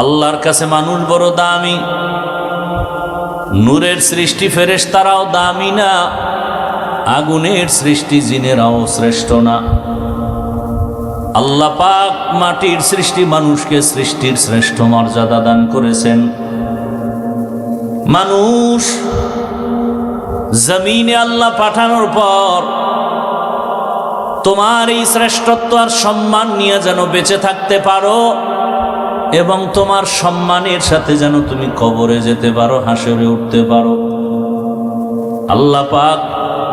আল্লাহর কাছে মানুষ বড় দামি, নূরের সৃষ্টি ফেরেশতারাও দামি না, আগুনের সৃষ্টি জিনেরাও শ্রেষ্ঠ না। আল্লাহ পাক মাটির সৃষ্টি মানুষকে সৃষ্টির শ্রেষ্ঠ মর্যাদা দান করেছেন। মানুষ জমিনে আল্লাহ পাঠানোর পর তোমার এই শ্রেষ্ঠত্ব আর সম্মান নিয়ে যেন বেঁচে থাকতে পারো এবং তোমার সম্মানের সাথে যেন তুমি কবরে যেতে পারো, হাসরে উঠতে পারো। আল্লাহ পাক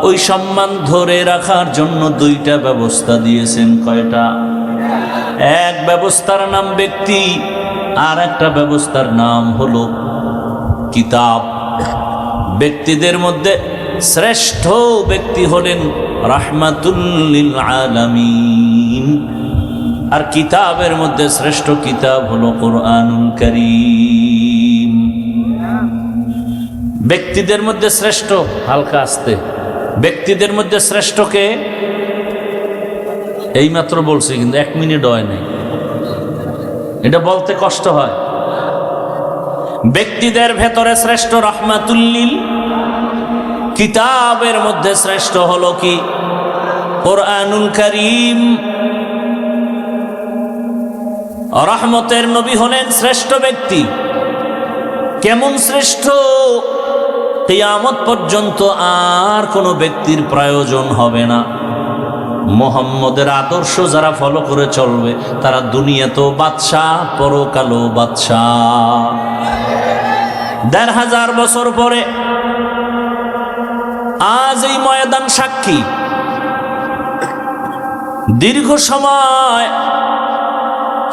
ওই সম্মান ধরে রাখার জন্য দুইটা ব্যবস্থা দিয়েছেন। কয়টা? এক ব্যবস্থার নাম ব্যক্তি, আর একটা ব্যবস্থার নাম হলো কিতাব। ব্যক্তিদের মধ্যে শ্রেষ্ঠ ব্যক্তি হলেন রাহমাতুল লিল আলামিন, আর কিতাবের মধ্যে শ্রেষ্ঠ কিতাব হলো কোরআনুল কারীম। ব্যক্তিদের মধ্যে শ্রেষ্ঠ, হালকা আসতে, ব্যক্তিদের মধ্যে শ্রেষ্ঠকে এইমাত্র বলছি, কিন্তু 1 মিনিট হয় নাই, এটা বলতে কষ্ট হয়। ব্যক্তিদের ভেতরে শ্রেষ্ঠ রাহমাতুল লিল, কিতাবের মধ্যে শ্রেষ্ঠ হলো কি? কোরআনুল কারীম। রহমতের নবী হলেন শ্রেষ্ঠ ব্যক্তি। কেমন শ্রেষ্ঠ? কিয়ামত পর্যন্ত আর কোনো ব্যক্তির প্রয়োজন হবে না। মুহাম্মদের আদর্শ যারা ফলো করে চলবে তারা দুনিয়াতেও বাদশাহ, পরকালেও বাদশাহ। ১৫০০ বছর পরে আজ এই ময়দান সাক্ষী। দীর্ঘ সময়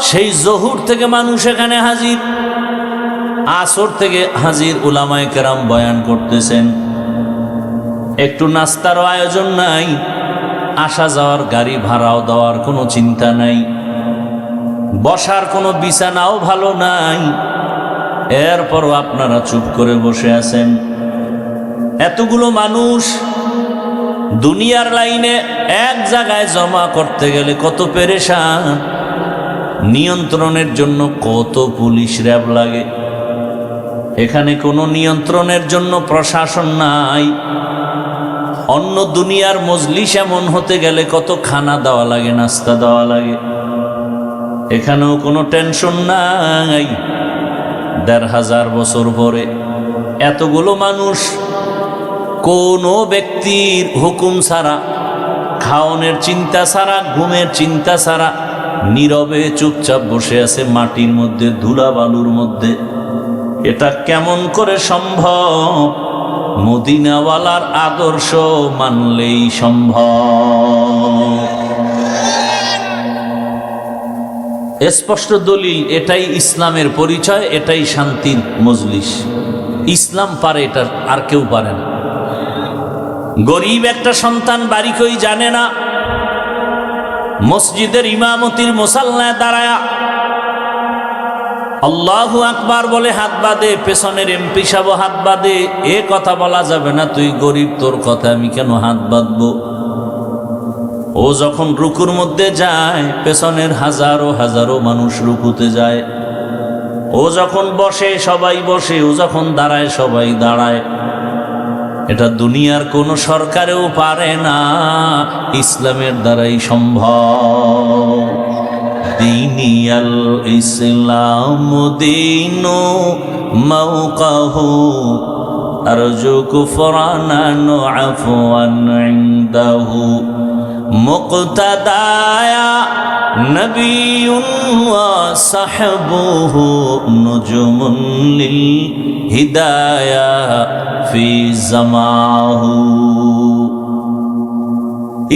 সেই জহুর থেকে মানুষ এখানে হাজির, আসর থেকে হাজির, উলামায়ে কেরাম বয়ান করতেছেন। একটু নাস্তারও আয়োজন নাই, আসা যাওয়ার গাড়ি ভাড়াও দেওয়ার কোনো চিন্তা নাই, বসার কোনো বিছানাও ভালো নাই, এরপরও আপনারা চুপ করে বসে আছেন। এতগুলো মানুষ দুনিয়ার লাইনে এক জায়গায় জমা করতে গেলে কত পেরেশান, নিয়ন্ত্রণের জন্য কত পুলিশ র্যাব লাগে। এখানে কোনো নিয়ন্ত্রণের জন্য প্রশাসন নাই। অন্য দুনিয়ার মজলিস এমন হতে গেলে কত খানা দেওয়া লাগে, নাস্তা দেওয়া লাগে। এখানেও কোনো টেনশন নাই। ১৫০০ বছর পরে এতগুলো মানুষ কোনো ব্যক্তির হুকুম ছাড়া, খাওয়ানোর চিন্তা ছাড়া, ঘুমের চিন্তা ছাড়া নীরবে চুপচাপ বসে আছে মাটির মধ্যে, ধুলা বালুর মধ্যে। এটা কেমন করে সম্ভব? মদিনাওয়ালার আদর্শ মানলেই সম্ভব। স্পষ্ট দলিল, এটাই ইসলামের পরিচয়, এটাই শান্তির মজলিস। ইসলাম পারে, এটা আর কেউ পারে না। গরিব একটা সন্তান বাড়ি কই জানে না, মসজিদের ইমামতির মুসাল্লায় দাঁড়ায়া আল্লাহু আকবার বলে হাত বাঁধে, পেছনের এমপি সাহেব হাত বাঁধে। এ কথা বলা যাবে না, তুই গরিব, তোর কথা আমি কেন হাত বাঁধবো? ও যখন রুকুর মধ্যে যায়, পেছনের হাজারো হাজারো মানুষ রুকুতে যায়। ও যখন বসে সবাই বসে, ও যখন দাঁড়ায় সবাই দাঁড়ায়। এটা দুনিয়ার কোন সরকারেও পারে না, ইসলামের দ্বারাই সম্ভব। দিনিয়াল ইসলাম দীনু মাওকাহু আরজু কুফরানান আফওয়ান ইনদাহু মুক্তাদায়া নবিয়ুন ওয়া সাহবুহু নুজুমুন লিল হিদায়া ফি জামাহু।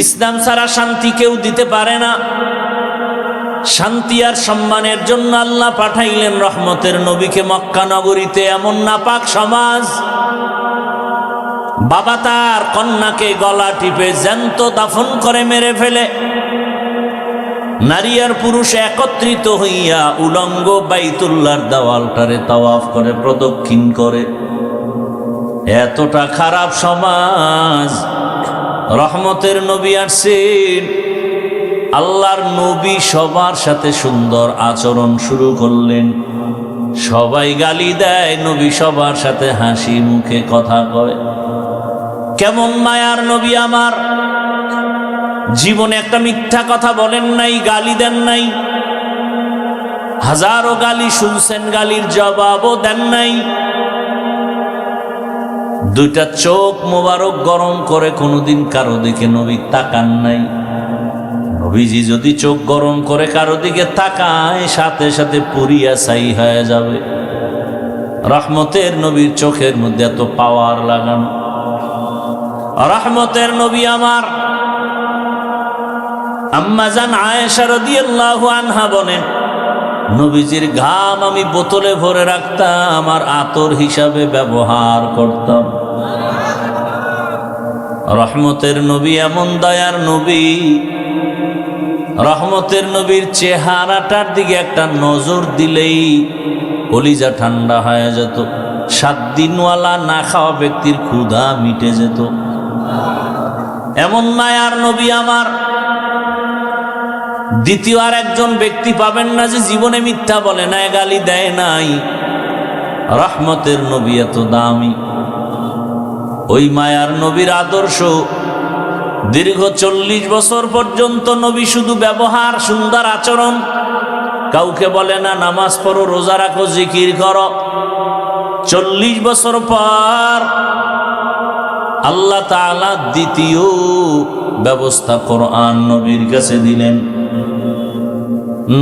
ইসলাম ছাড়া শান্তি কেউ দিতে পারে না। শান্তি আর সম্মানের জন্য আল্লাহ পাঠাইলেন রহমতের নবীকে মক্কা নগরীতে। এমন নাপাক সমাজ, বাবা তার কন্যাকে গলা টিপে জ্যান্ত দাফন করে মেরে ফেলে, নারী আর পুরুষ একত্রিত হইয়া উলঙ্গ বাইতুল্লাহর দেওয়ালটারে তাওয়াফ করে, প্রদক্ষিণ করে। এতটা খারাপ সমাজ। রহমতের নবী আসছেন, আল্লাহর নবী সবার সাথে সুন্দর আচরণ শুরু করলেন। সবাই গালি দেয়, নবী সবার সাথে হাসি মুখে কথা কয়। কেমন মায়ার নবী আমার, জীবনে একটা মিথ্যা কথা বলেন নাই, গালি দেন নাই। হাজারো গালি শুনছেন, গালির জবাবও দেন নাই। দুইটা চোখ মোবারক গরম করে কোনোদিন কারো দিকে নবী তাকান নাই। নবীজি যদি চোখ গরম করে কারো দিকে তাকায়, সাথে সাথে পুরিয়া ছাই হয়ে যাবে। রহমতের নবীর চোখের মধ্যে এত পাওয়ার লাগানো। রহমতের নবী আমার আম্মা জান আয়েশা রাদিয়াল্লাহু আনহা বলেন, নবীজির ঘাম আমি বোতলে ভরে রাখতাম, আর আতর হিসাবে ব্যবহার করতাম। রহমতের নবী এমন দয়ার নবী, রহমতের নবীর চেহারাটার দিকে একটা নজর দিলেই কলিজা ঠান্ডা হয়ে যেত। 7 দিনওয়ালা না খাওয়া ব্যক্তির ক্ষুধা মিটে যেত। এমন মায়ার নবী আমার। দ্বিতীয় আর একজন ব্যক্তি পাবেন না যে জীবনে মিথ্যা বলে না, গালি দেয় নাই। রহমতের নবী এত দামি। ওই মায়ার নবীর আদর্শ, দীর্ঘ 40 বছর পর্যন্ত নবী শুধু ব্যবহার, সুন্দর আচরণ। কাউকে বলে না নামাজ পড়ো, রোজা রাখো, জিকির করো। 40 বছর পর আল্লাহ তাআলা দ্বিতীয় ব্যবস্থা কোরআন নবীর কাছে দিলেন।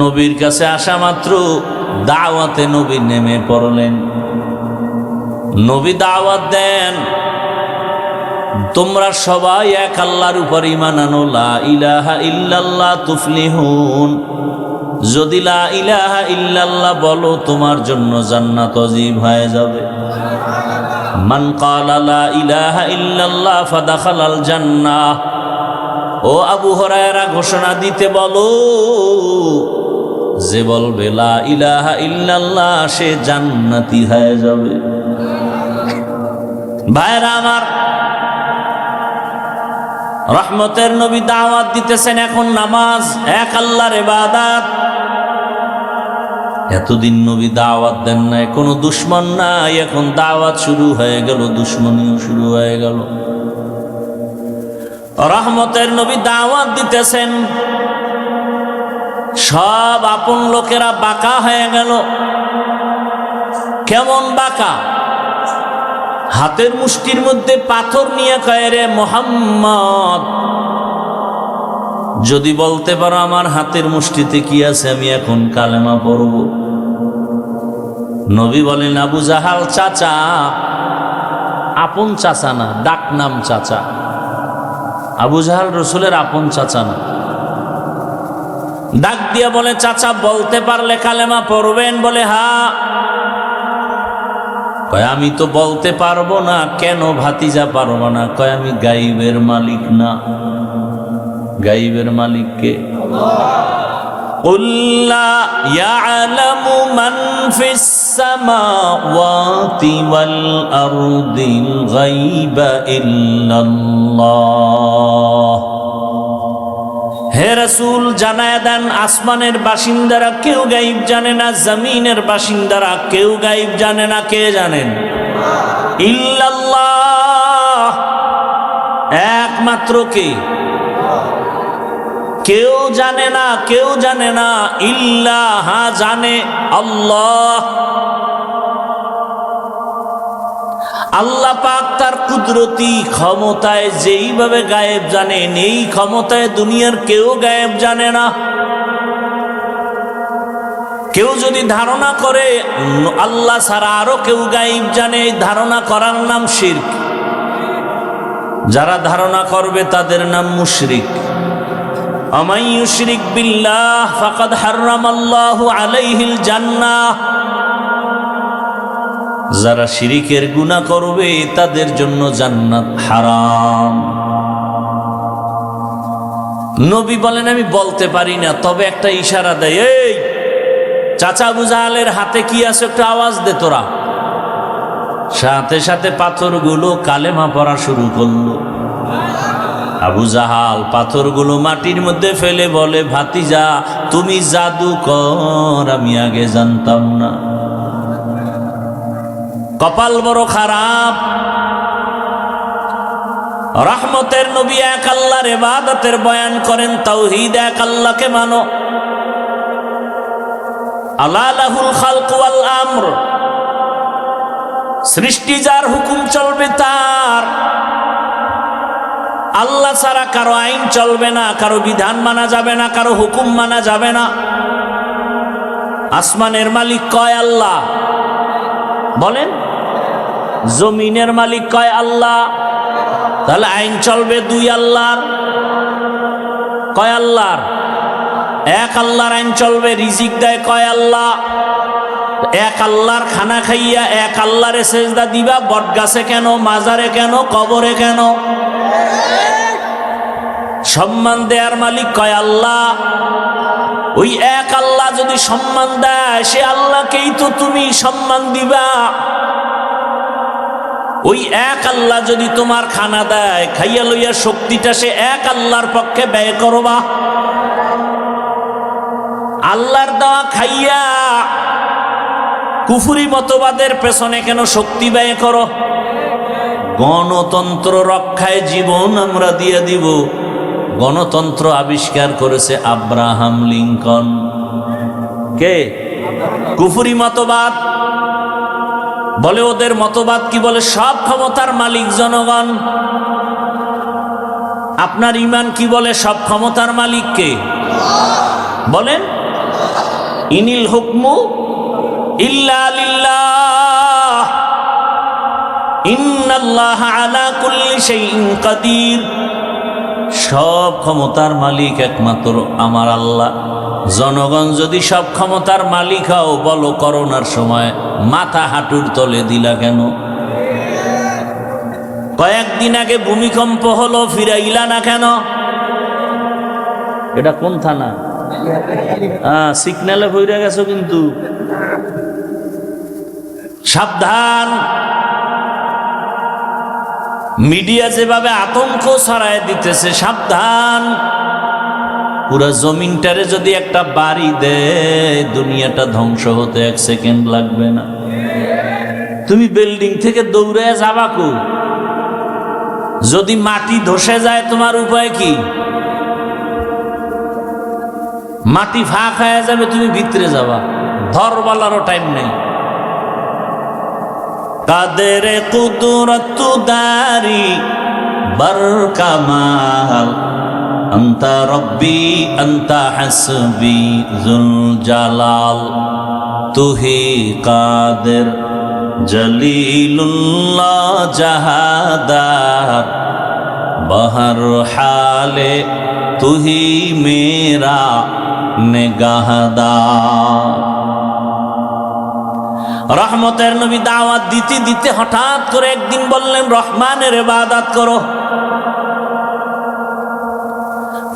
নবীর কাছে আসা মাত্র দাওয়াতে নবী নেমে পড়লেন। নবী দাওয়াত দেন, তোমরা সবাই এক আল্লাহর উপর ঈমান আনো, লা ইলাহা ইল্লাল্লাহ তুফলিহুন। যদি লা ইলাহা ইল্লাল্লাহ বলো, তোমার জন্য জান্নাত ওয়াজিব হয়ে যাবে। মান ক্বালা লা ইলাহা ইল্লাল্লাহ ফাদাখালাল জান্নাহ। ও আবু হুরায়রা, ঘোষণা দিতে বলো, যে বলবে লা ইলাহা ইল্লাল্লাহ সে জান্নাতি হয়ে যাবে। ভাইরা আমার, রহমতের নবী দাওয়াত দিতেছেন, এখন নামাজ এক আল্লাহর ইবাদত। এতদিন নবী দাওয়াত দেন নাই, কোনো দুশ্মন নাই, এখন দাওয়াত শুরু হয়ে গেল, দুশ্মনীও শুরু হয়ে গেল। রহমতের নবী দাওয়াত দিতেছেন, সব আপন লোকেরা বাঁকা হয়ে গেল। কেমন বাঁকা? হাতের মুষ্টির মধ্যে পাথর নিয়ে কয়, রে মুহাম্মদ, যদি বলতে পারো আমার হাতের মুষ্টিতে কি আছে, আমি এখন কালেমা পড়ব। নবী বলেন, আবু জাহাল চাচা, আপন চাচা না, ডাক নাম চাচা। আবু জাহাল রসুলের আপন চাচা না। ডাক দিয়ে বলে, চাচা বলতে পারলে কালেমা পড়বেন? বলে হ্যাঁ। কয়, আমি তো বলতে পারবো না। কেন ভাতিজা পারবো না? কয়, আমি গাইবের মালিক না। গাইবের মালিক কে? قُلْ لَا يَعْلَمُ مَنْ فِي السَّمَاوَاتِ وَالْأَرْضِ الْغَيْبَ إِلَّا اللَّهُ। হে রাসূল, জানায়া দেন, আসমানের বাসিন্দারা কেউ গায়েব জানে না, জমিনের বাসিন্দারা কেউ গায়েব জানে না। কে জানেন? ইল্লাল্লাহ, একমাত্র কে? কেউ জানে না, কেউ জানে না। ইল্লাহ, জানে আল্লাহ। আল্লাহ পাক তার কুদরতি ক্ষমতায় যেইভাবে গায়েব জানেন, এই ক্ষমতায় দুনিয়ার কেউ গায়েব জানে না। কেউ যদি ধারণা করে আল্লাহ ছাড়া আরো কেউ গায়েব জানে, এই ধারণা করার নাম শিরক। যারা ধারণা করবে তাদের নাম মুশরিক। আমান ইউশরিক বিল্লাহ ফাকাদ হারামাল্লাহু আলাইহিল জান্নাহ। যারা শিরিকের গুনাহ করবে তাদের জন্য জান্নাত হারাম। নবী বলেন, আমি বলতে পারি না, তবে একটা ইশারা দেয়, এই চাচা আবু জাহালের হাতে কি আছে, একটা আওয়াজ দে তোরা। সাথে সাথে পাথরগুলো কালেমা পড়া শুরু করলো। আবু জাহাল পাথরগুলো মাটির মধ্যে ফেলে বলে, ভাতিজা তুমি জাদুকর, আমি আগে জানতাম না। কপাল বড় খারাপ। রহমতের নবী এক আল্লাহর ইবাদতের বয়ান করেন, তাওহীদ, এক আল্লাহকে মানো। আলা লাহুল খালক ওয়াল আমর, সৃষ্টি যার, হুকুম চলবে তার। আল্লাহ ছাড়া কারো আইন চলবে না, কারো বিধান মানা যাবে না, কারো হুকুম মানা যাবে না। আসমানের মালিক কয় আল্লাহ, বলেন। জমিনের মালিক কয় আল্লাহ, তাহলে আইন চলবে দুই আল্লাহর। কয় আল্লাহর? এক আল্লাহর আইন চলবে। রিজিক দেয় কয় আল্লাহ? এক আল্লাহর খানা খাইয়া এক আল্লাহরে সেজদা দিবা, বটগাছে কেন, মাজারে কেন, কবরে কেন? সম্মান দেয়ার মালিক কয় আল্লাহ। ওই এক আল্লাহ যদি সম্মান দেয়, সে আল্লাহকেই তো তুমি সম্মান দিবা। ওই এক আল্লাহ যদি তোমার খানা দেয়, খাইয়া লইয়া শক্তিটা সে এক আল্লাহর পক্ষে ব্যয় করবা। আল্লাহর দেওয়া খাইয়া কুফরি মতবাদের পেছনে কেন শক্তি ব্যয় করো? গণতন্ত্র রক্ষায় জীবন আমরা দিয়ে দিব। গণতন্ত্র আবিষ্কার করেছে আব্রাহাম লিঙ্কন। কে? কুফরি মতবাদ। বলে ওদের মতবাদ কি বলে? সব ক্ষমতার মালিক জনগণ। আপনার ঈমান কি বলে? সব ক্ষমতার মালিক কে? বলেন। ইনিল হুকমু ইল্লা লিল্লাহ, ইন্নাল্লাহা আলা কুল্লি শাইইন কাদির। সব ক্ষমতার মালিক একমাত্র আমার আল্লাহ। জনগণ যদি সব ক্ষমতার মালিক হও, বলো করোনার সময় মাথা হাঁটুর তলে দিলা কেন? কয়েকদিন আগে ভূমিকম্প হলো, ফিরাইলা না কেন? এটা কোন থানা? সিগন্যালে ভইরা গেছো কিন্তু। সাবধান। মিডিয়া যেভাবে আতঙ্ক ছড়ায় দিতেছে, সাবধান। পুরা জমিনটারে যদি একটা বাড়ি দেয়, দুনিয়াটা ধ্বংস হতে 1 সেকেন্ড লাগবে না। তুমি বিল্ডিং থেকে দৌড়ে যাবা কো? যদি মাটি ধসে যায়, তোমার উপায় কি? মাটি ফাঁক হয়ে যাবে, তুমি ভিতরে যাবা, ধরবালারও টাইম নেই। কাদের কুদরত দারি বরকামাল, আন্তা রব্বি আন্তা হাসবি যুল জালাল, তুহি কাদের জলিলুল্লাহ জাহাদার, বহর হালে তুহি মেরা নেগাহদার। রহমতের নবী দাওয়াত দিতে দিতে হঠাৎ করে একদিন বললেন, রহমানের ইবাদত করো।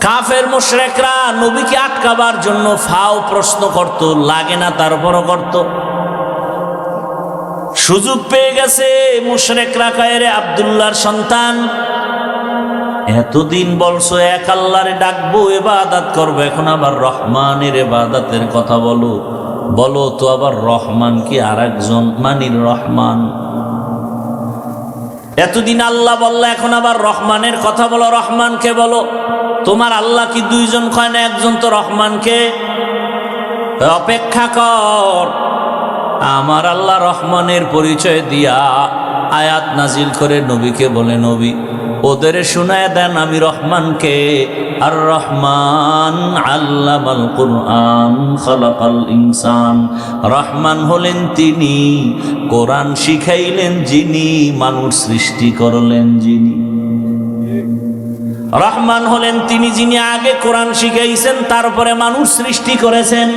কাফের মুশরিকরা নবীকে আটকাবার জন্য ফাও প্রশ্ন করত, লাগে না তারপরও করত। সুযোগ পেয়ে গেছে মুশরিকরা, কয় রে আব্দুল্লাহর সন্তান, এতদিন বলছো এক আল্লাহরে ডাকবো, ইবাদত করবো, এখন আবার রহমানের ইবাদতের কথা বলো। বলো তো আবার রহমান কি আরেকজন? মানির রহমান। এতদিন আল্লাহ বললা, এখন আবার রহমানের কথা বলো। রহমানকে বলো। তোমার আল্লাহ কি দুইজন কয় না? একজন তো রহমানকে। অপেক্ষা কর, আমার আল্লাহ রহমানের পরিচয় দিয়া আয়াত নাজিল করে নবীকে বলে, নবী ওদের শোনায় দেন আমি রহমানকে। আর রহমান আল্লামাল কুরআন খালাকাল ইনসান। রহমান হলেন তিনি, কোরআন শিখাইলেন যিনি, মানুষ সৃষ্টি করলেন যিনি। রহমান হলেন তিনি যিনি আগে কোরআন শিখাইছেন, তারপরে মানুষ সৃষ্টি করেছেন।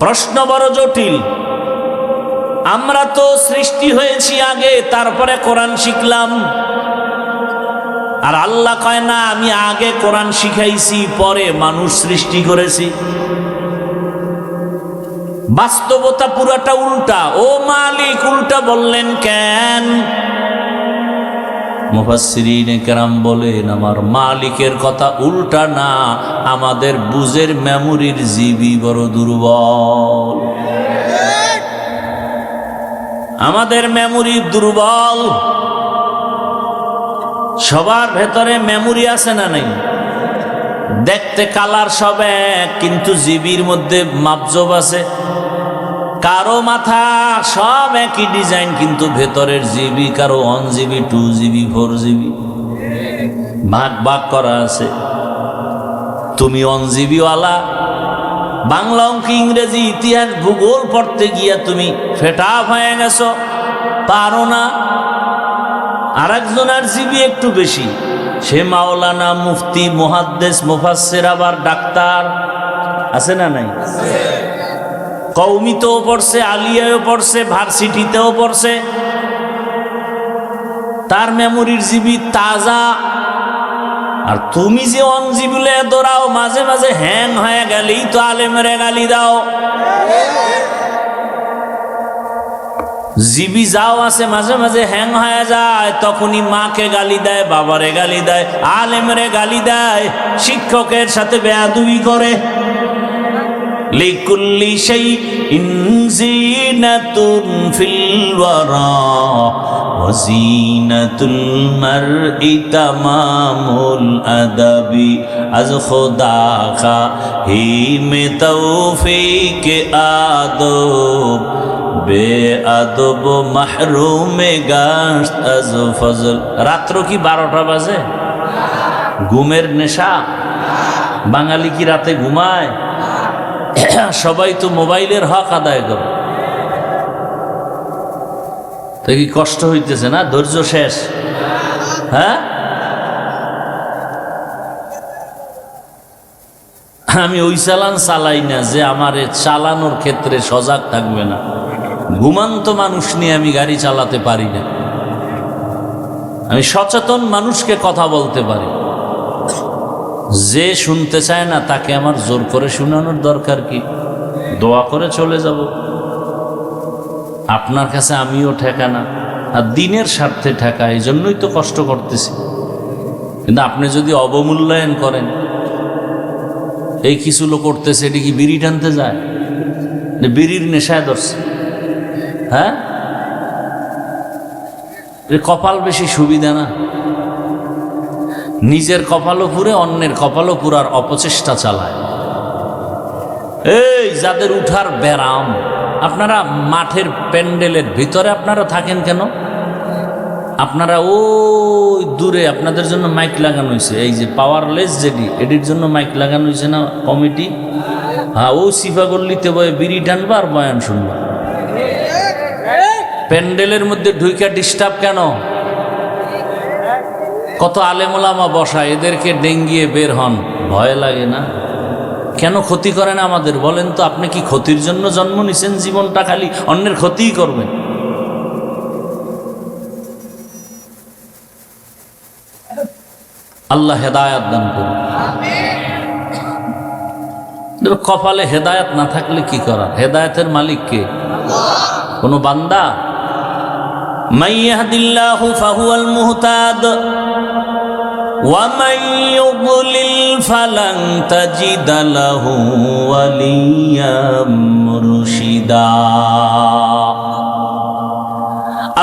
প্রশ্ন বড় জটিল। আমরা তো সৃষ্টি হয়েছি আগে, তারপরে কোরআন শিখলাম। আর আল্লাহ কয় না, আমি আগে কোরআন শিখাইছি, পরে মানুষ সৃষ্টি করেছি। বাস্তবতা পুরাটা উল্টা। ও মালিক, উল্টা বললেন কেন? মুফাসসিরিনে কেরাম বলেন, আমার মালিকের কথা উল্টা না, আমাদের বুঝের মেমোরির জিবি বড় দুর্বল। আমাদের মেমোরি দুর্বল। সবার ভেতরে মেমোরি আছে না নেই? দেখতে কালার সব এক, কিন্তু জিবির মধ্যে মাপজব আছে। কারো মাথা সব একই ডিজাইন, কিন্তু ভেতরের জিবি কারো 1 GB 2 GB 4 GB ভাগ ভাগ করা আছে। তুমি 1 GB ওয়ালা, বাংলা, অঙ্ক, ইংরেজি, ইতিহাস, ভূগোল পড়তে গিয়া তুমি ফেটা হয়ে গেছো, পারো না। আর একজনের জিবি একটু বেশি, সে মাওলানা, মুফতি, মুহাদ্দিস, মুফাসসির, আবার ডাক্তার আছে না নাই? কওমিতেও পড়ছে, আলিয়ায়ও পড়ছে, ভার্সিটিতেও পড়ছে। তার মেমোরির জিবি তাজা। আর তুমি যে 1 GB দৌড়াও, মাঝে মাঝে হ্যাং হয়ে গেলেই তো আলেমের গালি দাও। জিবি যাও আছে মাঝে মাঝে হ্যাং হয়ে যায়, তখনই মাকে গালি দেয়, বাবারে গালি দেয়, আলেমরে গালি দেয়, শিক্ষকের সাথে বেয়াদবি করে। লিকুল্লি শাইইন জিনাতুন ফিল ওয়ারা ওয়া জিনাতুল মারই তামামুল আদাবি আজ খুদা খা হি মে তৌফিক আদব বেআদব মাহরুমে গাশত আজ ফজল। রাত্র কি 12টা বাজে? ঘুমের নেশা? বাঙালি কি রাতে ঘুমায়? সবাই তো মোবাইলের হক আদায় করে। তো কি কষ্ট হইতেছে না? ধৈর্য শেষ? হ্যাঁ, আমি ওই চালান চালাই না যে আমার চালানোর ক্ষেত্রে সজাগ থাকবে না। ঘুমান্ত মানুষ নিয়ে আমি গাড়ি চালাতে পারি না। আমি সচেতন মানুষকে কথা বলতে পারি। যে শুনতে চায় না তাকে আমার জোর করে শোনানোর দরকার কি? দোয়া করে চলে যাব। আপনার কাছে আমিও ঠেকা না, আর দিনের স্বার্থে ঠেকা, এই জন্যই তো কষ্ট করতেছি। কিন্তু আপনি যদি অবমূল্যায়ন করেন, এই কিছু লোক করতেছে, এটি কি বিড়ি টানতে যায়? বিড়ির নেশায় ধরছে। হ্যাঁ, কপাল বেশি সুবিধা না? নিজের কপালও পুরে, অন্যের কপালও পুরার অপচেষ্টা চালায়। এই যাদের উঠার ব্যারাম, আপনারা মাঠের প্যান্ডেলের ভিতরে আপনারা থাকেন কেন? আপনারা ওই দূরে আপনাদের জন্য মাইক লাগানো হয়েছে, এই যে পাওয়ারলেস যেটি, এটির জন্য মাইক লাগানো হয়েছে না কমিটি? হ্যাঁ, ও সিফাগল্লিতে বয়ে বিড়ি টানবা আর বয়ান শুনবা। প্যান্ডেলের মধ্যে ঢুইকা ডিস্টার্ব কেন? কত আলেম ওলামা বসা, এদেরকে ডেঙ্গিয়ে বের হন, ভয় লাগে না? কেন ক্ষতি করে না আমাদের? বলেন তো, আপনি কি ক্ষতির জন্য জন্ম নিছেন? জীবনটা খালি অন্যের ক্ষতিই করবেন। আল্লাহ হেদায়াত দান করুন। কপালে হেদায়াত না থাকলে কি করা? হেদায়াতের মালিক কে? কোন বান্দা? মান ইয়াহদিল্লাহু ফাহুয়াল মুহতাদ ওয়া মান ইউদ্লিল ফালান তাজিদা লাহু ওয়ালিয়্যাম মুরশিদা।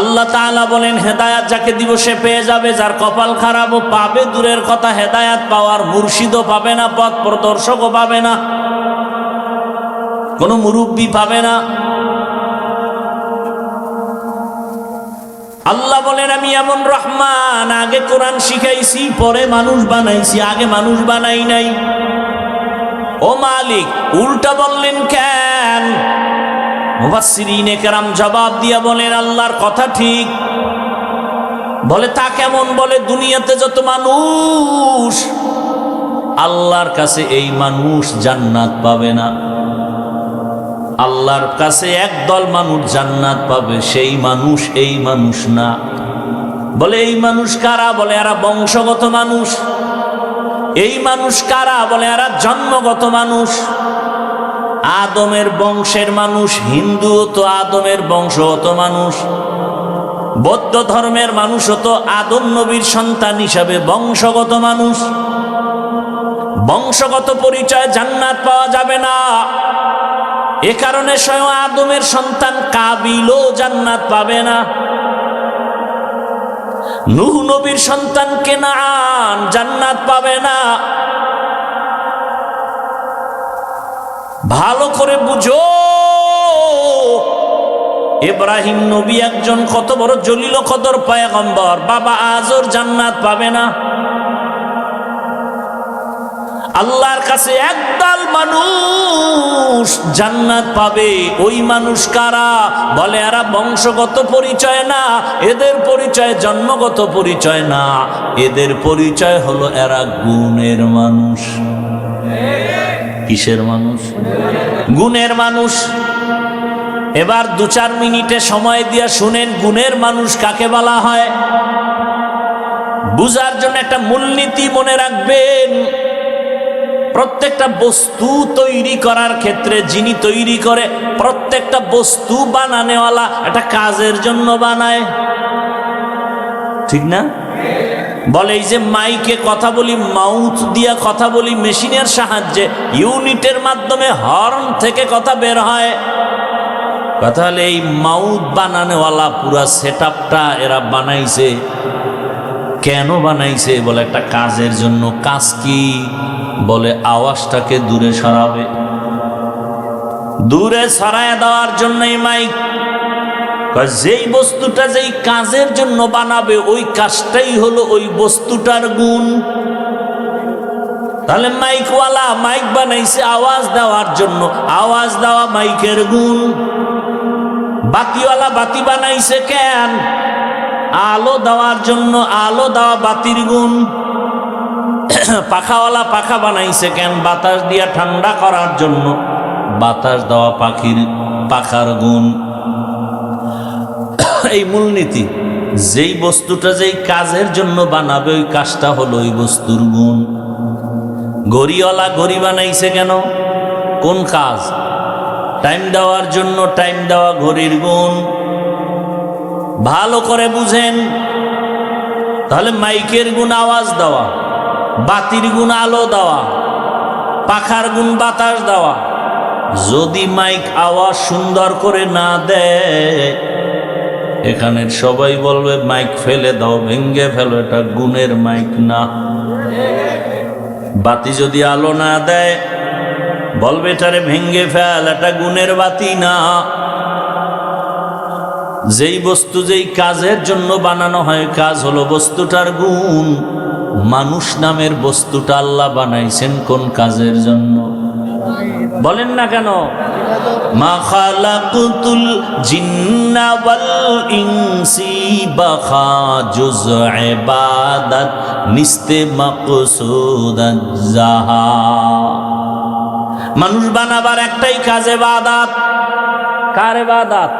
আল্লাহ তাআলা বলেন, হেদায়াত যাকে দিব সে পেয়ে যাবে, যার কপাল খারাপও পাবে দূরের কথা, হেদায়াত পাওয়ার মুর্শিদও পাবে না, পথ প্রদর্শকও পাবে না, কোনো মুরব্বী পাবে না। আল্লাহ বলেন, আমি এমন রহমান, আগে কোরআন শিখাইছি, পরে মানুষ বানাইছি, আগে মানুষ বানাই নাই। ও মালিক, উল্টা বললেন কেন? মুফাসসিরিনে কেরাম জবাব দিয়া বলেন, আল্লাহর কথা ঠিক। বলে তা কেমন? বলে দুনিয়াতে যত মানুষ, আল্লাহর কাছে এই মানুষ জান্নাত পাবে না। আল্লাহর কাছে একদল মানুষ জান্নাত পাবে, সেই মানুষ এই মানুষ না। বলে এই মানুষ কারা? বলে এরা বংশগত মানুষ। এই মানুষ কারা? বলে এরা জন্মগত মানুষ, আদমের বংশের মানুষ। হিন্দুও তো আদমের বংশগত মানুষ, বৌদ্ধ ধর্মের মানুষও তো আদম নবীর সন্তান হিসাবে বংশগত মানুষ। বংশগত পরিচয় জান্নাত পাওয়া যাবে না। এ কারণে স্বয়ং আদমের সন্তান কাবিলও জান্নাত পাবে না। নূহ নবীর সন্তান কেনান জান্নাত পাবে না। ভালো করে বুঝো, ইব্রাহিম নবী একজন কত বড় জলিল কদর পয়গম্বর, বাবা আজর জান্নাত পাবে না। আল্লাহর কাছে একদল মানুষ জান্নাত পাবে। ওই মানুষ কারা? বলে এরা বংশগত পরিচয় না, এদের পরিচয় জন্মগত পরিচয় না, এদের পরিচয় হলো এরা গুণের মানুষ। কিসের মানুষ? গুণের মানুষ। এবার 2-4 মিনিটে সময় দিয়ে শুনেন গুণের মানুষ কাকে বলা হয়। বুঝার জন্য একটা মূলনীতি মনে রাখবেন। প্রত্যেকটা বস্তু তৈরি করার ক্ষেত্রে যিনি তৈরি করে, প্রত্যেকটা বস্তু বানানেওয়ালা একটা কাজের জন্য বানায়, ঠিক না? বলে এই যে মাইকে কথা বলি, মাউথ দিয়া কথা বলি মেশিনের সাহায্যে, ইউনিটের মাধ্যমে হর্ন থেকে কথা বের হয়। কথা হলে এই মাউথ বানানেওয়ালা পুরা সেটআপটা এরা বানাইছে। কেন বানাইছে? বলে একটা কাজের জন্য। কাজ কি? বলে আওয়াজটাকে দূরে সরাবে, দূরে সরায় দেওয়ার জন্য এই মাইক। যেই বস্তুটা যেই কাজের জন্য বানাবে ওই কাজটাই হলো ওই বস্তুটার গুণ। তাহলে মাইকওয়ালা মাইক বানাইছে আওয়াজ দেওয়ার জন্য, আওয়াজ দেওয়া মাইকের গুণ। বাতিওয়ালা বাতি বানাইছে কেন? আলো দেওয়ার জন্য, আলো দেওয়া বাতির গুণ। পাখাওয়ালা পাখা বানাইছে কেন? বাতাস দিয়া ঠান্ডা করার জন্য, বাতাস দেওয়া পাখার গুণ। এই মূলনীতি, যেই বস্তুটা যেই কাজের জন্য বানাবে ওই কাজটা হলো ওই বস্তুর গুণ। ঘড়িওয়ালা ঘড়ি বানাইছে কেন? কোন কাজ? টাইম দেওয়ার জন্য, টাইম দেওয়া ঘড়ির গুণ। ভালো করে বুঝেন। তাহলে মাইকের গুণ আওয়াজ দেওয়া, বাতির গুণ আলো দেওয়া, পাখার গুণ বাতাস দেওয়া। যদি মাইক আওয়াজ সুন্দর করে না দেয়, এখানের সবাই বলবে মাইক ফেলে দাও, ভেঙ্গে ফেলো, এটা গুণের মাইক না। বাতি যদি আলো না দেয়, বলবে এটারে ভেঙ্গে ফেল, এটা গুণের বাতি না। যেই বস্তু যেই কাজের জন্য বানানো হয়, কাজ হলো বস্তুটার গুণ। মানুষ নামের বস্তুটা আল্লাহ বানাইছেন কোন কাজের জন্য? বলেন না কেন? মা খালাকুতুল জিন্না ওয়াল ইনসি বাখা জুজ ইবাদাত নিস্তে মাকসুদাত জাহা। মানুষ বানাবার একটাই কাজ, ইবাদত। কার ইবাদত?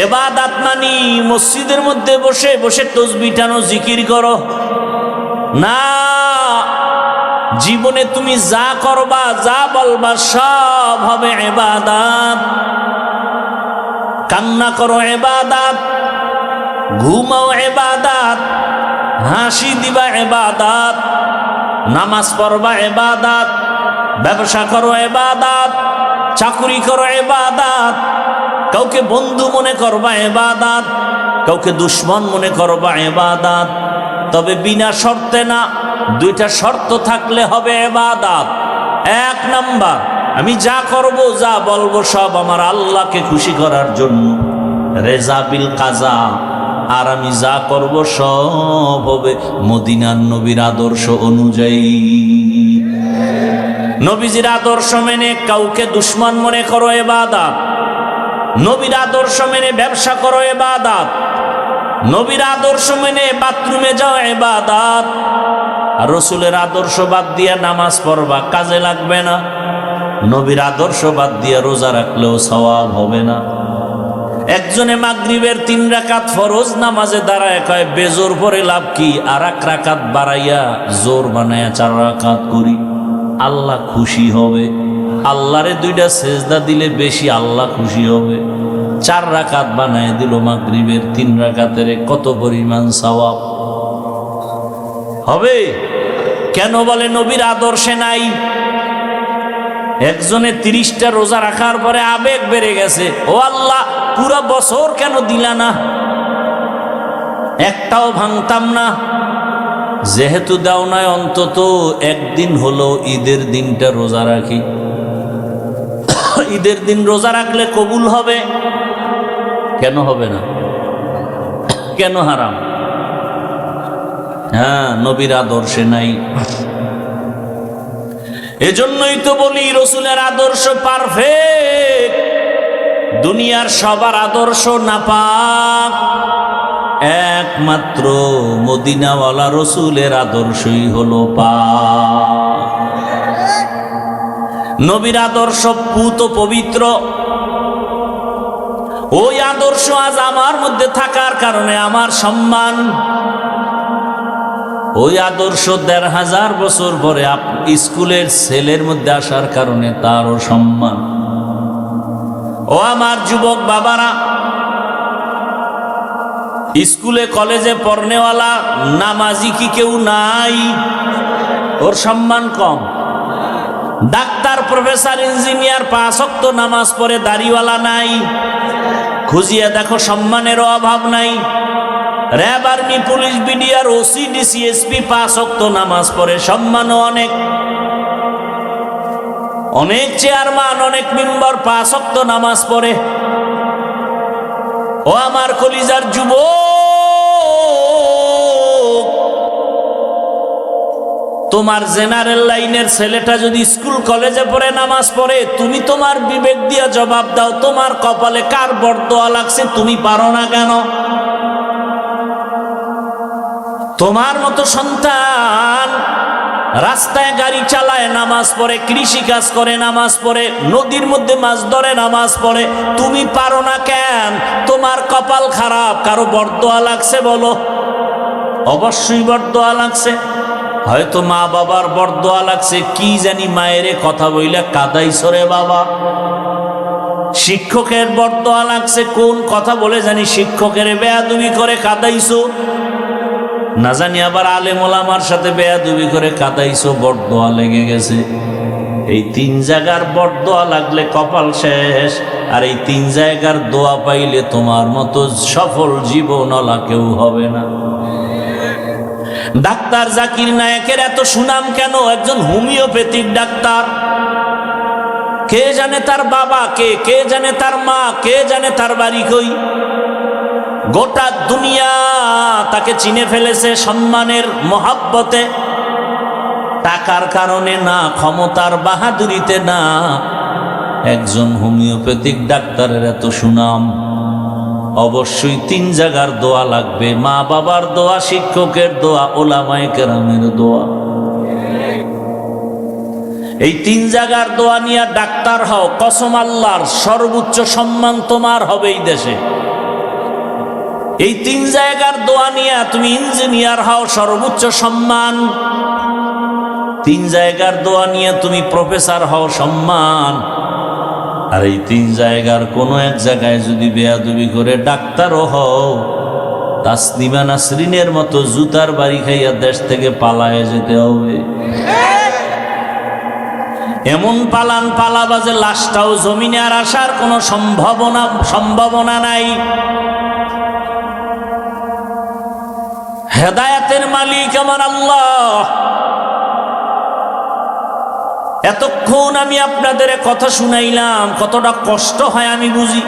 ইবাদত মানি মসজিদের মধ্যে বসে বসে তাসবিহ টানো, জিকির করো না। জীবনে তুমি যা করবা, যা বলবা, সব হবে ইবাদত। কান্না করো ইবাদত, ঘুমাও ইবাদত, হাসি দিবা ইবাদত, নামাজ পড়বা ইবাদত, ব্যবসা করো ইবাদত, চাকরি করো ইবাদত, কাউকে বন্ধু মনে করবা ইবাদত, কাউকে দুশ্মন মনে করবা ইবাদত। তবে বিনা শর্তে না, 2টা শর্ত থাকলে হবে ইবাদত। 1 নাম্বার, আমি যা করব, যা বলবো সব আমার আল্লাহকে খুশি করার জন্য, রেজা বিল কাজা। আর আমি যা করব সব হবে মদিনার নবীর আদর্শ অনুযায়ী। নবীজির আদর্শ মেনে কাউকে দুশ্মন মনে করো ইবাদত। নবীর আদর্শ মেনে ব্যবসা করো ইবাদত। নবীর আদর্শ মেনে বাথরুমে যাও ইবাদত। আর রসুলের আদর্শ বাদ দিয়া নামাজ পড়বা, কাজে লাগবে না। নবীর আদর্শ বাদ দিয়া রোজা রাখলেও সওয়াব হবে না। একজনে মাগরিবের 3 রাকাত ফরজ নামাজে দাঁড়ায় কয় বেজোর পরে লাভ কি? আর 1 রাকাত বাড়াইয়া জোর বানাইয়া 4 রাকাত করি, আল্লাহ খুশি হবে। আল্লাহরে 2টা সেজদা দিলে বেশি আল্লাহ খুশি হবে। 4 রাকাত বানায় দিল মাগরিবের, 3 রাকাতের কত পরিমাণ সওয়াব হবে। কেন? বলে নবীর আদর্শে নাই। একজনে 30টা রোজা রাখার পরে আবেগ বেড়ে গেছে, ও আল্লাহ পুরো বছর কেন দিলা না, একটাও ভাঙতাম না। যেহেতু দাও নাই, অন্তত একদিন হলো ঈদের দিনটা রোজা রাখি। ঈদের দিন রোজা রাখলে কবুল হবে, কেন হবে না? কেন হারাম? হ্যাঁ, নবীর আদর্শে নাই। এজন্যই তো বলি রসুলের আদর্শ পারফেক্ট, দুনিয়ার সবার আদর্শ নাপাক, একমাত্র মদিনাওয়ালা রসুলের আদর্শই হলো পাক। নবীর আদর্শ পুত পবিত্র। ওই আদর্শ আজ আমার মধ্যে থাকার কারণে আমার সম্মান। ওই আদর্শ ১৫০০ বছর পরে স্কুলের ছেলের মধ্যে আসার কারণে তারও সম্মান। ও আমার যুবক বাবারা, স্কুলে কলেজে পড়নেওয়ালা নামাজি কি কেউ নাই? ওর সম্মান কম। ডাক্তার, প্রফেসর, ইঞ্জিনিয়ার 5 ওয়াক্ত নামাজ পড়ে, দাড়িওয়ালা নাই। খুঁজিয়া দেখো, সম্মানেরও অভাব নাই। RAB, army, police, BDR, OC, DC, SP 5 ওয়াক্ত নামাজ পড়ে, সম্মানও অনেক। অনেক চেয়ারম্যান, অনেক মেম্বার 5 ওয়াক্ত নামাজ পড়ে। ও আমার কলিজার যুবক, তোমার জেনারেল লাইনের ছেলেটা যদি স্কুল কলেজে পড়ে নামাজ পড়ে, তুমি তোমার বিবেক দিয়া জবাব দাও, তোমার কপালে কার বরদোয়া লাগছে? তুমি পারো না কেন? তোমার মতো সন্তান রাস্তায় গাড়ি চালায়, নামাজ পড়ে, কৃষি কাজ করে, নামাজ পড়ে, নদীর মধ্যে মাছ ধরে, নামাজ পড়ে, তুমি পারো না কেন? তোমার কপাল খারাপ। কারো বরদোয়া লাগছে বলো? অবশ্যই বরদোয়া লাগছে। হয়তো মা বাবার বরদোয়া লাগছে, কি জানি মায়েরে কথা বইলা কাদাইছো রে বাবা। শিক্ষকের বরদোয়া লাগছে, কোন কথা বলে জানি শিক্ষকের বেয়াদবি করে কাদাইছো, না জানি আবার আলেম ওলামার সাথে বেয়াদবি করে কাদাইছো, বরদোয়া লেগে গেছে। এই 3 জায়গার বরদোয়া লাগলে কপাল শেষ। আর এই 3 জায়গার দোয়া পাইলে তোমার মতো সফল জীবনওয়ালা কেউ হবে না। ডাক্তার জাকির নায়েকের এত সুনাম কেন? একজন হোমিওপ্যাথিক ডাক্তার। কে জানে তার বাবা কে, কে জানে তার মা, কে জানে তার বাড়ি কই। গোটা দুনিয়া তাকে চিনে ফেলেছে সম্মানের মহাব্বতে, টাকার কারণে না, ক্ষমতার বাহাদুরিতে না। একজন হোমিওপ্যাথিক ডাক্তারের এত সুনাম, অবশ্যই 3 জায়গার দোয়া লাগবে। মা বাবার দোয়া, শিক্ষকের দোয়া, ওলামায়ে কেরামের দোয়া। এই 3 জায়গার দোয়া নিয়ে ডাক্তার হও, কসম আল্লাহর, সর্বোচ্চ সম্মান তোমার হবে এই দেশে। এই 3 জায়গার দোয়া নিয়ে তুমি ইঞ্জিনিয়ার হও, সর্বোচ্চ সম্মান। 3 জায়গার দোয়া নিয়ে তুমি প্রফেসর হও, সম্মান। আর এই 3 জায়গার কোনো এক জায়গায় যদি বেয়াদবি করে ডাক্তারও হও, তাসলিমা নাসরিনের মতো জুতার বাড়ি খাইয়া দেশ থেকে পালায়ে যেতে হবে। এমন পালান পালাবা যে লাশটাও জমিনে আর আসার কোনো সম্ভাবনা নাই। হেদায়েতের মালিক আমার আল্লাহ। এতক্ষণ আমি আপনাদের কথা শুনাইলাম, কতটা কষ্ট হয় আমি বুঝি,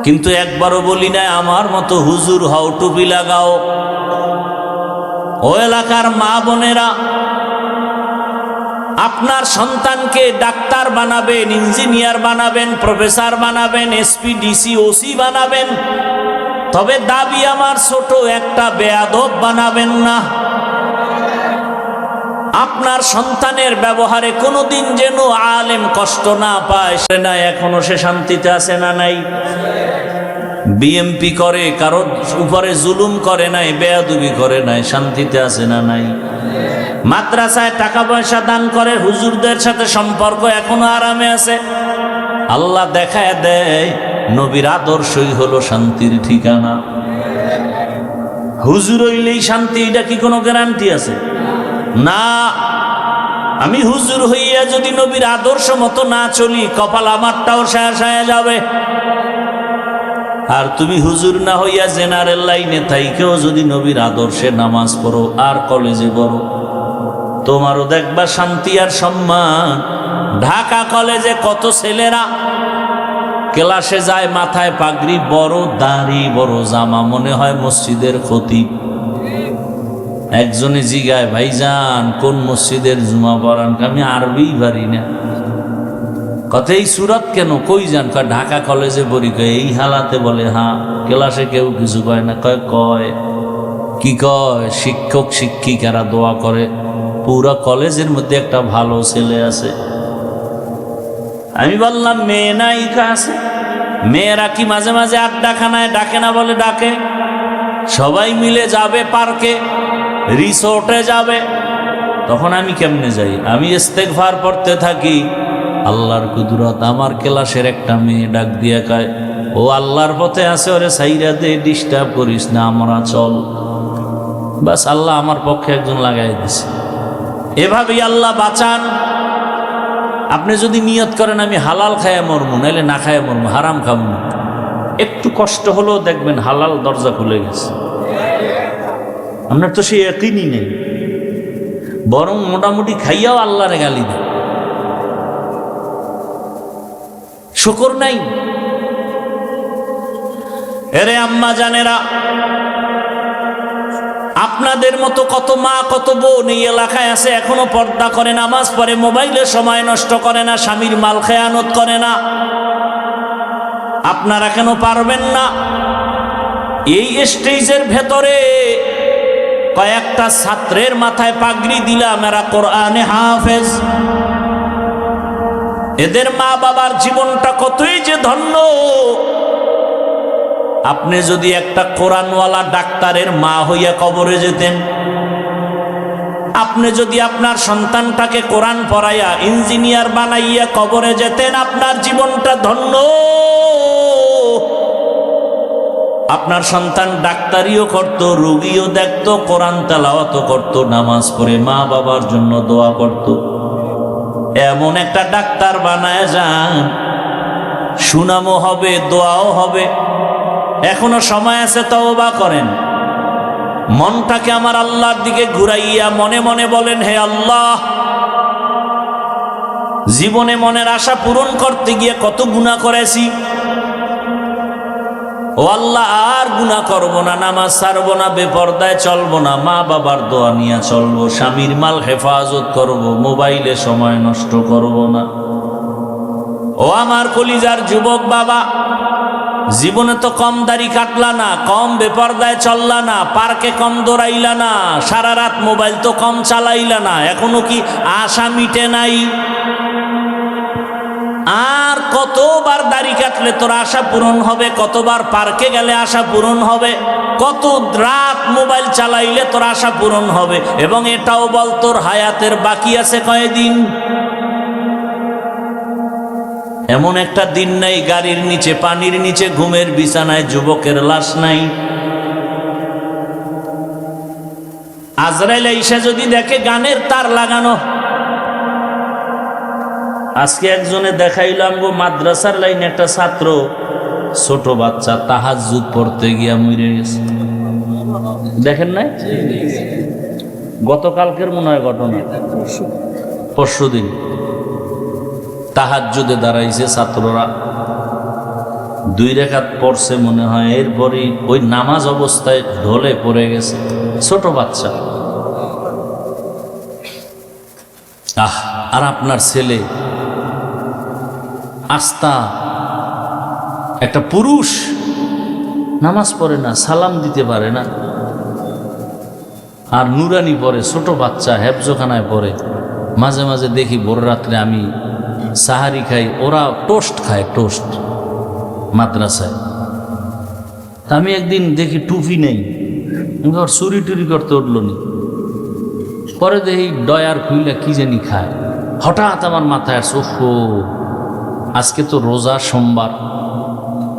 কিন্তু একবারও বলি না আমার মতো হুজুর হও, টুপি লাগাও। ও এলাকার মা বোনেরা, আপনার সন্তানকে ডাক্তার বানাবেন, ইঞ্জিনিয়ার বানাবেন, প্রফেসর বানাবেন, এসপি, ডিসি, ওসি বানাবেন, তবে দাবি আমার ছোট, একটা বেয়াদব বানাবেন না। আপনার সন্তানের ব্যবহারে কোনোদিন যেন আলেম কষ্ট না পায়, সে না, এখনো সে শান্তিতে আছে না নাই? বিএমপি করে, কারোর উপরে জুলুম করে নাই, বেয়াদবি করে নাই, শান্তিতে আছে না নাই? মাদ্রাসায় টাকা পয়সা দান করে, হুজুরদের সাথে সম্পর্ক এখনো আরামে আছে। আল্লাহ দেখায় দেয় নবীর আদর্শই হলো শান্তির ঠিকানা। হুজুর হইলেই শান্তি, এটা কি কোনো গ্যারান্টি আছে? না। আমি হুজুর হইয়া যদি নবীর আদর্শ মতো না চলি, কপাল আমারটাও সায়া যাবে। আর তুমি হুজুর না হইয়া জেনারেল লাইনে থাইকেও যদি নবীর আদর্শে নামাজ পড়ো আর কলেজে পড়ো, তোমারও দেখবা শান্তি আর সম্মান। ঢাকা কলেজে কত ছেলেরা ক্লাসে যায়, মাথায় পাগড়ি, বড় দাড়ি, বড় জামা, মনে হয় মসজিদের খতিব। একজনে জিগায়, ভাইজান কোন মসজিদের জুমা পড়ান? আমি আরবি পারি না। কথা এই সুরত কেন? কই যান? কয় ঢাকা কলেজে পড়ি। কয় এই হালাতে? বলে হ্যাঁ। ক্লাসে কেউ কিছু কয় না? কয় কি কয়? শিক্ষক শিক্ষিকারা দোয়া করে পুরা কলেজের মধ্যে একটা ভালো ছেলে আছে। আমি বললাম মেয়ে নায়িকা আছে। মেয়েরা কি মাঝে মাঝে আড্ডাখানায় ডাকে না? বলে ডাকে। সবাই মিলে যাবে পার্কে, রিসোর্টে যাবে। তখন আমি কেমনে যাই? আমি ইস্তেগফার পড়তে থাকি। আল্লাহর কুদরত, আমার ক্লাসের একটা মেয়ে ডাক দিয়ে কয়, ও আল্লাহর পথে আছে, ওরে সাইরা দে, ডিস্টার্ব করিস না, আমরা চল। বাস আল্লাহ আমার পক্ষে একজন লাগাই দিছে। এভাবেই আল্লাহ বাঁচান। আপনি যদি নিয়ত করেন আমি হালাল খায়া মরমু, নাইলে না খায়া মরমু, হারাম খাবো না, একটু কষ্ট হলেও দেখবেন হালাল দরজা খুলে গেছে। আপনার তো সেই একই নেই, বরং মোটামুটি খাইয়াও আল্লাহরে গালি দেয়, শুকর নাই। এরে আম্মা জানেরা, আপনাদের মতো কত মা কত বোন এই এলাকায় আছে, এখনো পর্দা করে, নামাজ পড়ে, মোবাইলে সময় নষ্ট করে না, স্বামীর মাল খেয়ানত করে না। আপনারা কেন পারবেন না? এই স্টেজের ভেতরে কয়েকটা ছাত্রের মাথায় পাগড়ি দিলাম, এরা কোরআনে হাফেজ। এদের মা বাবার জীবনটা কতই যে ধন্য। আপনি যদি একটা কোরআনওয়ালা ডাক্তারের মা হইয়া কবরে যেতেন, আপনি যদি আপনার সন্তানটাকে কোরআন পড়াইয়া ইঞ্জিনিয়ার বানাইয়া কবরে যেতেন, আপনার জীবনটা ধন্য। আপনার সন্তান ডাক্তারিও করত, রোগীও দেখত, কোরআন তেলাওয়াতও করত, নামাজ পড়ে মা বাবার জন্য দোয়া করত। এমন একটা ডাক্তার বানায় যান, সুনামও হবে, দোয়াও হবে। এখনো সময় আছে, তওবা করেন। মনটাকে আমার আল্লাহর দিকে ঘুরাইয়া মনে মনে বলেন, হে আল্লাহ, জীবনে মনের আশা পূরণ করতে গিয়ে কত গুনাহ করেছি। ও আল্লাহ, আর গুনাহ করব না, নামাজ ছাড়বো না, বেপরদায় চলবো না, মা বাবার দোয়া নিয়ে চলবো, স্বামীর মাল হেফাজত করব, মোবাইলে সময় নষ্ট করব না। ও আমার কলিজার যুবক বাবা, জীবনে তো কম দাড়ি কাটলা না, কম বেপরদায় চললা না, পার্কে কম দৌড়াইলা না, সারা রাত মোবাইল তো কম চালাইলা না, এখনো কি আশা মিটে নাই? আর কতবার দাড়ি কাটলে তোর আশা পূরণ হবে? কতবার পার্কে গেলে আশা পূরণ হবে? কত রাত মোবাইল চালাইলে তোর আশা পূরণ হবে? এবং এটাও বল, তোর হায়াতের বাকি আছে কয়দিন? এমন একটা দিন নাই গাড়ির নিচে, পানির নিচে, ঘুমের বিছানায় যুবকের লাশ নাই। আজরাইল আইসা যদি দেখে গানের তার লাগানো। আজকে একজনে দেখাইলাম গো, মাদ্রাসার লাইনে একটা ছাত্র, ছোট বাচ্চা, তাহাজ্জুদ পড়তে গিয়া মরে গেছে। দেখেন নাই? গতকালকের মনে হয় ঘটনা, পরশুদিন তাহাজ্জুদে দাঁড়াইছে ছাত্ররা, 2 রাকাত পড়ছে মনে হয়, এরপরই ওই নামাজ অবস্থায় ঢলে পড়ে গেছে, ছোট বাচ্চা। আর আপনার ছেলে আস্তা একটা পুরুষ, নামাজ পড়ে না, সালাম দিতে পারে না, আর নুরানি পড়ে, ছোট বাচ্চা, হেফজখানায় পড়ে। মাঝে মাঝে দেখি ভোর রাত্রে আমি সাহারি খাই, ওরা টোস্ট খায়, টোস্ট মাদ্রাসায়। তা আমি একদিন দেখি টুপি নেই, চুরি টুরি করতে উঠল নি, পরে দেখি ডয়ার খুইলা কি জানি খায়। হঠাৎ আমার মাথায় আসছে, ওফো, আজকে তো রোজা, সোমবার।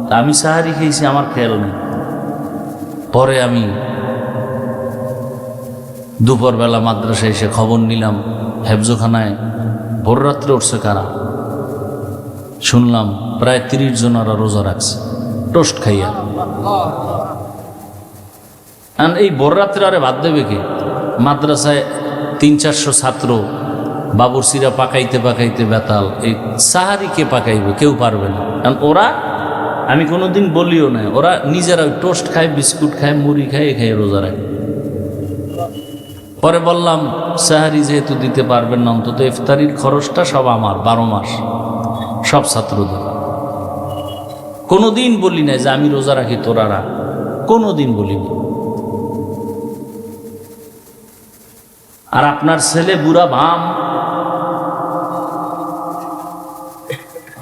তা আমি সাহারি খেয়েছি, আমার খেয়াল নেই। পরে আমি দুপুরবেলা মাদ্রাসায় এসে খবর নিলাম, হেফজোখানায় ভোর রাত্রে উঠছে কারা? শুনলাম প্রায় 30 জন ওরা রোজা রাখছে টোস্ট খাইয়া। এই ভোর রাত্রে আরে ভাত দেবে কে? মাদ্রাসায় 300-400 ছাত্র, বাবুরসিরা পাকাইতে পাকাইতে বেতাল, এই সাহারি কে পাকাইবে? কেউ পারবে না। কারণ ওরা, আমি কোনোদিন বলিও না, ওরা নিজেরা টোস্ট খায়, বিস্কুট খায়, মুড়ি খায়, এ খায় রোজা রাখে। পরে বললাম সাহারি যেহেতু দিতে পারবেন না, অন্তত ইফতারির খরচটা সব আমার, 12 মাস সব ছাত্রদের। কোনোদিন বলি না যে আমি রোজা রাখি তোরা রাখ, কোনোদিন বলিনি। আর আপনার ছেলে বুড়া ভাম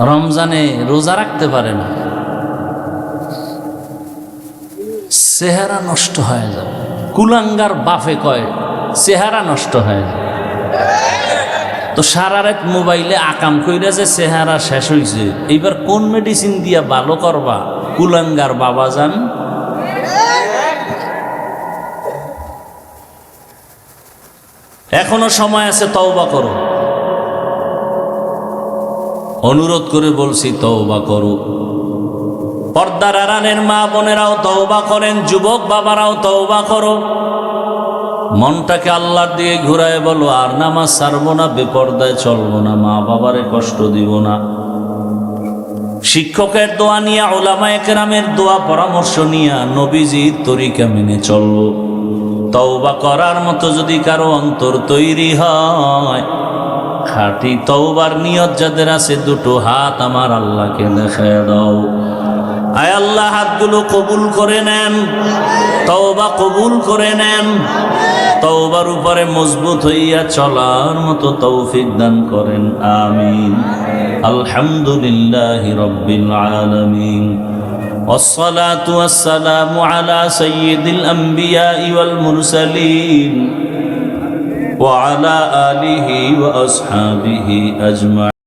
রমজানে রোজা রাখতে পারে না, চেহারা নষ্ট হয়ে যায়। কুলাঙ্গার বাফে কয় চেহারা নষ্ট হয়ে যায়। তো সারা রাত মোবাইলে আকাম কইরা যে চেহারা শেষ হইছে, এইবার কোন মেডিসিন দিয়া ভালো করবা? কুলাঙ্গার বাবা যান। এখনো সময় আছে, তওবা করো। অনুরোধ করে বলছি তওবা করো। পর্দার আড়ালের মা বোনেরাও তওবা করেন, যুবক বাবারাও তওবা করো। মনটাকে আল্লাহর দিকে ঘুরায় বলো, আর নামাজ ছাড়বো না, বেপর্দায় চলবো না, মা বাবারে কষ্ট দিব না। শিক্ষকের দোয়া নিয়ে, উলামায়ে কেরামের দোয়া পরামর্শ নিয়ে নবীজির তরিকা মেনে চলবো। তওবা করার মতো যদি কারো অন্তর তৈরি হয়, খাঁটি তওবার নিয়ত যাদের আছে, দুটো হাত আমার আল্লাহকে দেখায় দাও। আয় আল্লাহ, হাতগুলো কবুল করে নেন, তওবা কবুল করে নেন। তওবার উপরে মজবুত হইয়া চলার মতো তৌফিক দান করেন, আমিন। আলহামদুলিল্লাহি রাব্বিল আলামিন। والصلاة والسلام على سيد الأنبياء والمرسلين وعلى آله وأصحابه أجمعين.